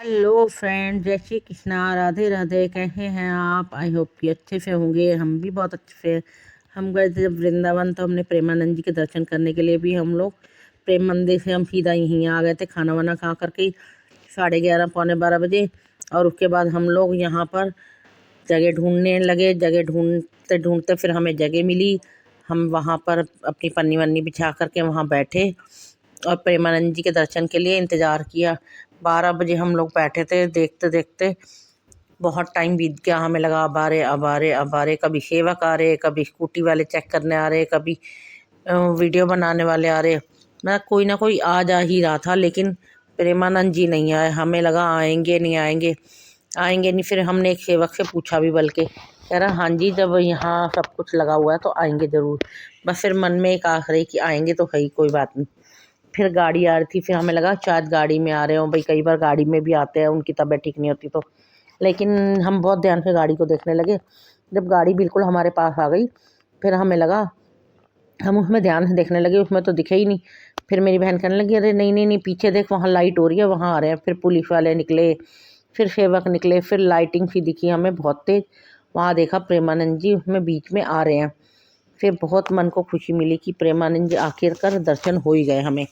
Hello friend, जय श्री कृष्णा, राधे राधे। कैसे हैं आप? आई होप कि अच्छे से होंगे। हम भी बहुत अच्छे से। हम गए थे जब वृंदावन, तो हमने प्रेमानंद जी के दर्शन करने के लिए भी हम लोग प्रेम मंदिर से हम सीधा यहीं आ गए थे, खाना वाना खा करके 11:30 पौने 12 बजे। और उसके बाद हम लोग यहाँ पर जगह ढूंढने लगे। जगह ढूंढते ढूंढते फिर हमें जगह मिली। हम वहाँ पर अपनी पन्नी वन्नी बिछा करके वहाँ बैठे और प्रेमानंद जी के दर्शन के लिए इंतज़ार किया। 12 बजे हम लोग बैठे थे, देखते देखते बहुत टाइम बीत गया। हमें लगा अब आ रहे अब आ रहे अब आ रहे। कभी सेवक आ रहे, कभी स्कूटी वाले चेक करने आ रहे, कभी वीडियो बनाने वाले आ रहे। मैं कोई ना कोई आ जा ही रहा था, लेकिन प्रेमानंद जी नहीं आए। हमें लगा आएंगे नहीं आएंगे, आएंगे नहीं। फिर हमने एक सेवक से पूछा भी, बल्कि कह रहा हाँ जी, जब यहाँ सब कुछ लगा हुआ है तो आएंगे ज़रूर। बस फिर मन में एक आख रही कि आएंगे तो है ही, कोई बात नहीं। फिर गाड़ी आ रही थी, फिर हमें लगा शायद गाड़ी में आ रहे हो। भाई कई बार गाड़ी में भी आते हैं, उनकी तबीयत ठीक नहीं होती तो। लेकिन हम बहुत ध्यान से गाड़ी को देखने लगे। जब गाड़ी बिल्कुल हमारे पास आ गई, फिर हमें लगा, हम उसमें ध्यान से देखने लगे, उसमें तो दिखे ही नहीं। फिर मेरी बहन कहने लगी, अरे नहीं नहीं नहीं, पीछे देख, वहाँ लाइट हो रही है, वहाँ आ रहे हैं। फिर पुलिस वाले निकले, फिर सेवक निकले, फिर लाइटिंग सी दिखी हमें बहुत तेज। वहाँ देखा प्रेमानंद जी उसमें बीच में आ रहे हैं। फिर बहुत मन को खुशी मिली कि प्रेमानंद जी आखिरकार दर्शन हो ही गए हमें।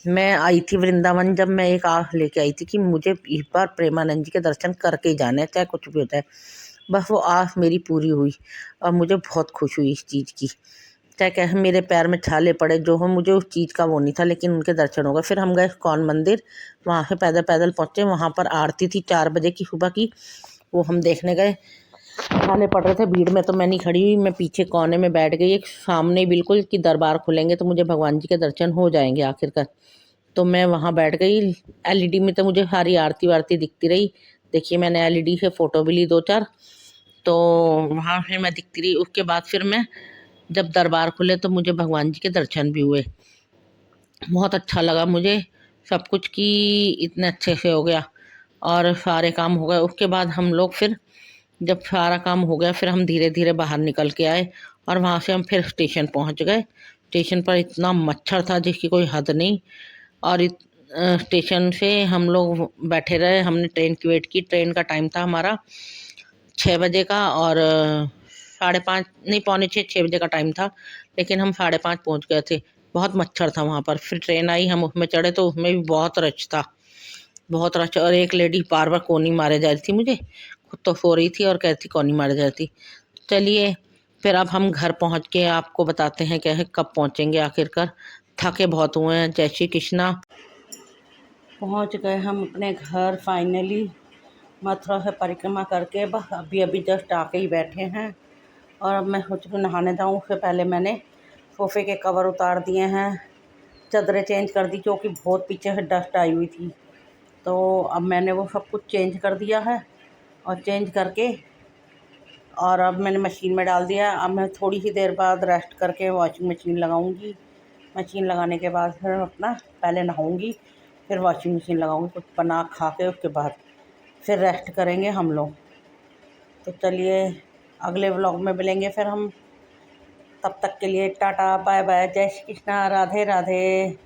मैं आई थी वृंदावन, जब मैं एक आस लेके आई थी कि मुझे इस बार प्रेमानंद जी के दर्शन करके ही जाना है, चाहे कुछ भी होता है। बस वो आस मेरी पूरी हुई और मुझे बहुत खुश हुई इस चीज़ की। चाहे कहे मेरे पैर में छाले पड़े, जो हो, मुझे उस चीज़ का वो नहीं था, लेकिन उनके दर्शन हो गए। फिर हम गए इस्कॉन मंदिर, वहाँ से पैदल पैदल पहुँचे। वहाँ पर आरती थी 4 बजे की सुबह की, वो हम देखने गए। छाले पड़ रहे थे, भीड़ में तो मैं नहीं खड़ी हुई, मैं पीछे कोने में बैठ गई, एक सामने बिल्कुल कि दरबार खुलेंगे तो मुझे भगवान जी के दर्शन हो जाएंगे आखिरकार। तो मैं वहाँ बैठ गई। एलईडी में तो मुझे सारी आरती वारती दिखती रही। देखिए, मैंने एलईडी से फ़ोटो भी ली 2-4, तो वहाँ से मैं दिखती रही। उसके बाद फिर मैं जब दरबार खुले तो मुझे भगवान जी के दर्शन भी हुए। बहुत अच्छा लगा मुझे सब कुछ कि इतने अच्छे से हो गया और सारे काम हो गए। उसके बाद हम लोग फिर जब सारा काम हो गया, फिर हम धीरे धीरे बाहर निकल के आए और वहाँ से हम फिर स्टेशन पहुँच गए। स्टेशन पर इतना मच्छर था जिसकी कोई हद नहीं। और स्टेशन से हम लोग बैठे रहे, हमने ट्रेन की वेट की। ट्रेन का टाइम था हमारा 6 बजे का, और 5:30 नहीं, पौने 6 बजे का टाइम था, लेकिन हम 5:30 पहुँच गए थे। बहुत मच्छर था वहाँ पर। फिर ट्रेन आई, हम उसमें चढ़े तो उसमें भी बहुत रश था, बहुत रश। और एक लेडी बार बार कोनी मारे जा रही थी मुझे, खुद तो सो रही थी और कह रही थी कोनी मारे जा रही थी। चलिए, फिर अब हम घर पहुँच के आपको बताते हैं क्या है, कब पहुँचेंगे आखिरकार। थके बहुत हुए हैं। जय श्री कृष्णा। पहुंच गए हम अपने घर फाइनली, मथुरा से परिक्रमा करके। बस अभी अभी जस्ट आके ही बैठे हैं और अब मैं सोच रही नहाने जाऊँ। उससे पहले मैंने सोफ़े के कवर उतार दिए हैं, चादरें चेंज कर दी, क्योंकि बहुत पीछे से डस्ट आई हुई थी। तो अब मैंने वो सब कुछ चेंज कर दिया है, और चेंज करके और अब मैंने मशीन में डाल दिया। अब मैं थोड़ी सी देर बाद रेस्ट करके वॉशिंग मशीन लगाऊंगी। मशीन लगाने के बाद फिर अपना पहले नहाऊंगी, फिर वॉशिंग मशीन लगाऊंगी, कुछ बना खा के उसके बाद फिर रेस्ट करेंगे हम लोग। तो चलिए, अगले व्लॉग में मिलेंगे फिर हम। तब तक के लिए टाटा बाय बाय, जय श्री कृष्णा, राधे राधे।